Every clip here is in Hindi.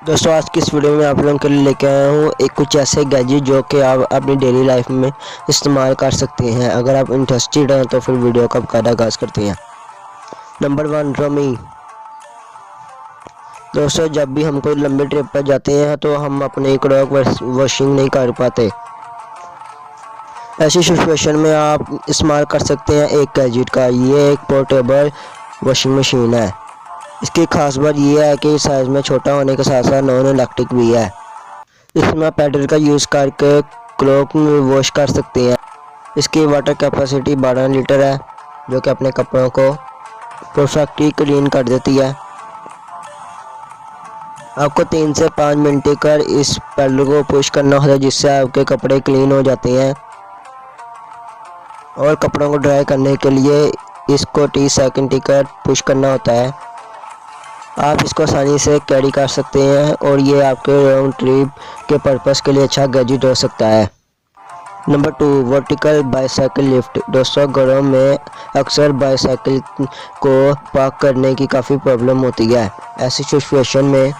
दोस्तों आज की इस वीडियो में आप लोगों के लिए लेके आया हूँ एक कुछ ऐसे गैजेट जो कि आप अपनी डेली लाइफ में इस्तेमाल कर सकते हैं। अगर आप इंटरेस्टेड हैं तो फिर वीडियो का बकायदा आगाज़ करते हैं। Number 1, rummy. दोस्तों जब भी हम कोई लंबी ट्रिप पर जाते हैं तो हम अपने क्लॉथ वॉशिंग नहीं कर पाते। ऐसी सिचुएशन में आप इस्तेमाल कर सकते हैं एक गैजेट का। ये एक पोर्टेबल वॉशिंग मशीन है। इसकी खास बात यह है कि साइज़ में छोटा होने के साथ साथ नॉन इलेक्ट्रिक भी है। इसमें पैडल का यूज़ करके क्लॉथ वॉश कर सकते हैं। इसकी वाटर कैपेसिटी 12 लीटर है जो कि अपने कपड़ों को परफेक्टली क्लीन कर देती है। आपको 3 से 5 मिनट कर इस पैडल को पुश करना होता है जिससे आपके कपड़े क्लीन हो जाते हैं। और कपड़ों को ड्राई करने के लिए इसको 30 सेकंड कर पुश करना होता है। आप इसको आसानी से कैरी कर सकते हैं और ये आपके लॉन्ग ट्रिप के पर्पस के लिए अच्छा गैजेट हो सकता है। Number 2, vertical bicycle lift. दोस्तों घरों में अक्सर बाइसाइकिल को पार्क करने की काफ़ी प्रॉब्लम होती है। ऐसी सिचुएशन में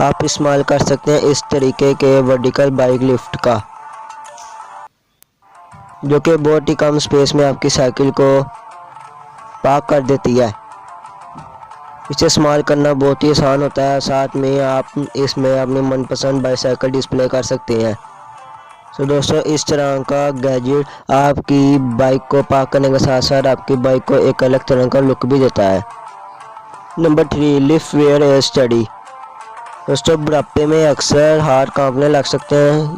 आप इस्तेमाल कर सकते हैं इस तरीके के वर्टिकल बाइक लिफ्ट का, जो कि बहुत ही कम स्पेस में आपकी साइकिल को पार्क कर देती है। इसे इस्तेमाल करना बहुत ही आसान होता है। साथ में आप इसमें अपनी मनपसंद बाइसाइकिल डिस्प्ले कर सकते हैं। तो दोस्तों इस तरह का गैजेट आपकी बाइक को पार्क करने के साथ साथ आपकी बाइक को एक अलग तरह का लुक भी देता है। Number 3, lift where as study. दोस्तों बुढ़ापे में अक्सर हाथ कांपने लग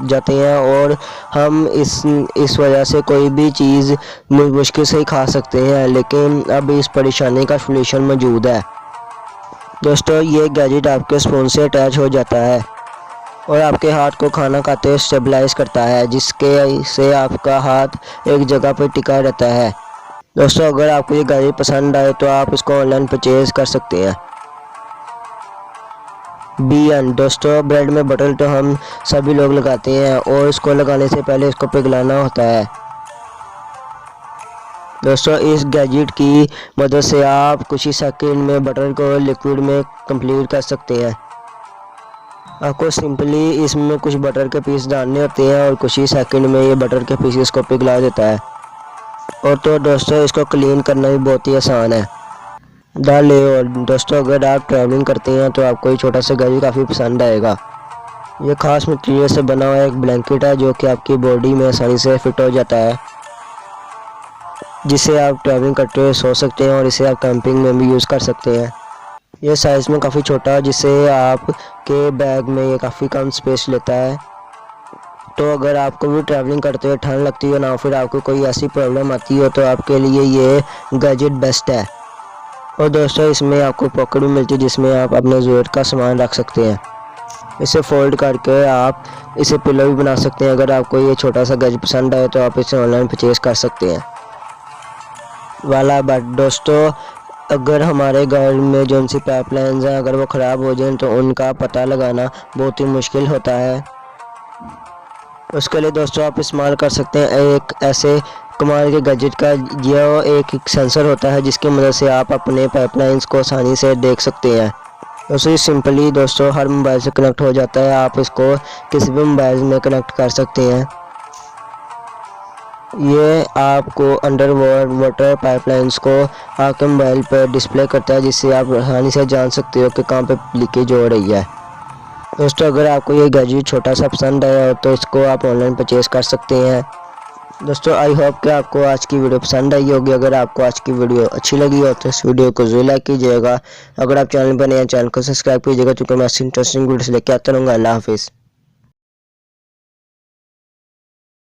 जाते हैं और हम इस वजह से कोई भी चीज़ मुश्किल से ही खा सकते हैं, लेकिन अब इस परेशानी का सलूशन मौजूद है। दोस्तों ये गैजेट आपके स्पून से अटैच हो जाता है और आपके हाथ को खाना खाते हुए स्टेबलाइज करता है, जिसके से आपका हाथ एक जगह पर टिका रहता है। दोस्तों अगर आपको ये गैजेट पसंद आए तो आप इसको ऑनलाइन परचेज कर सकते हैं। BN। दोस्तों ब्रेड में बटर तो हम सभी लोग लगाते हैं और इसको लगाने से पहले इसको पिघलाना होता है। दोस्तों इस गैजेट की मदद से आप कुछ ही सेकंड में बटर को लिक्विड में कंप्लीट कर सकते हैं। आपको सिंपली इसमें कुछ बटर के पीस डालने होते हैं और कुछ ही सेकंड में ये बटर के पीसेस को पिघला देता है। और तो दोस्तों इसको क्लीन करना भी बहुत ही आसान है। और दोस्तों अगर आप ट्रैवलिंग करते हैं तो आपको ये छोटा सा गैजेट काफ़ी पसंद आएगा। ये खास मटेरियल से बना हुआ एक ब्लैंकेट है जो कि आपकी बॉडी में आसानी से फिट हो जाता है, जिसे आप ट्रैवलिंग करते हुए सो सकते हैं और इसे आप कैंपिंग में भी यूज़ कर सकते हैं। ये साइज़ में काफ़ी छोटा है जिससे आपके बैग में ये काफ़ी कम स्पेस लेता है। तो अगर आपको भी ट्रैवलिंग करते हुए ठंड लगती हो ना फिर आपको कोई ऐसी प्रॉब्लम आती हो तो आपके लिए ये गैजेट बेस्ट है। और दोस्तों इसमें आपको पॉकेट भी मिलती है जिसमें आप अपने ज़रूरत का सामान रख सकते हैं। इसे फोल्ड करके आप इसे पिलो भी बना सकते हैं। अगर आपको ये छोटा सा गैजेट पसंद आए तो आप इसे ऑनलाइन परचेज कर सकते हैं। बट दोस्तों अगर हमारे घर में जो सी पाइपलाइंस हैं अगर वो ख़राब हो जाएं तो उनका पता लगाना बहुत ही मुश्किल होता है। उसके लिए दोस्तों आप इस्तेमाल कर सकते हैं एक ऐसे कमाल के गैजेट का, जो एक सेंसर होता है जिसकी मदद से आप अपने पाइपलाइंस को आसानी से देख सकते हैं। दोस्तों सिंपली दोस्तों हर मोबाइल से कनेक्ट हो जाता है। आप इसको किसी भी मोबाइल में कनेक्ट कर सकते हैं। ये आपको अंडर वाटर पाइपलाइंस को आपके मोबाइल पर डिस्प्ले करता है, जिससे आप आसानी से जान सकते हो कि कहाँ पे लीकेज हो रही है। दोस्तों अगर आपको ये गैजेट छोटा सा पसंद आया हो तो इसको आप ऑनलाइन परचेज कर सकते हैं। दोस्तों आई होप कि आपको आज की वीडियो पसंद आई होगी। अगर आपको आज की वीडियो अच्छी लगी हो तो इस वीडियो को जरूर लाइक कीजिएगा। अगर आप चैनल पर नए हैं चैनल को सब्सक्राइब कीजिएगा, क्योंकि मैं ऐसी इंटरेस्टिंग वीडियोस लेके आता रहूँगा। अल्लाह हाफिज़।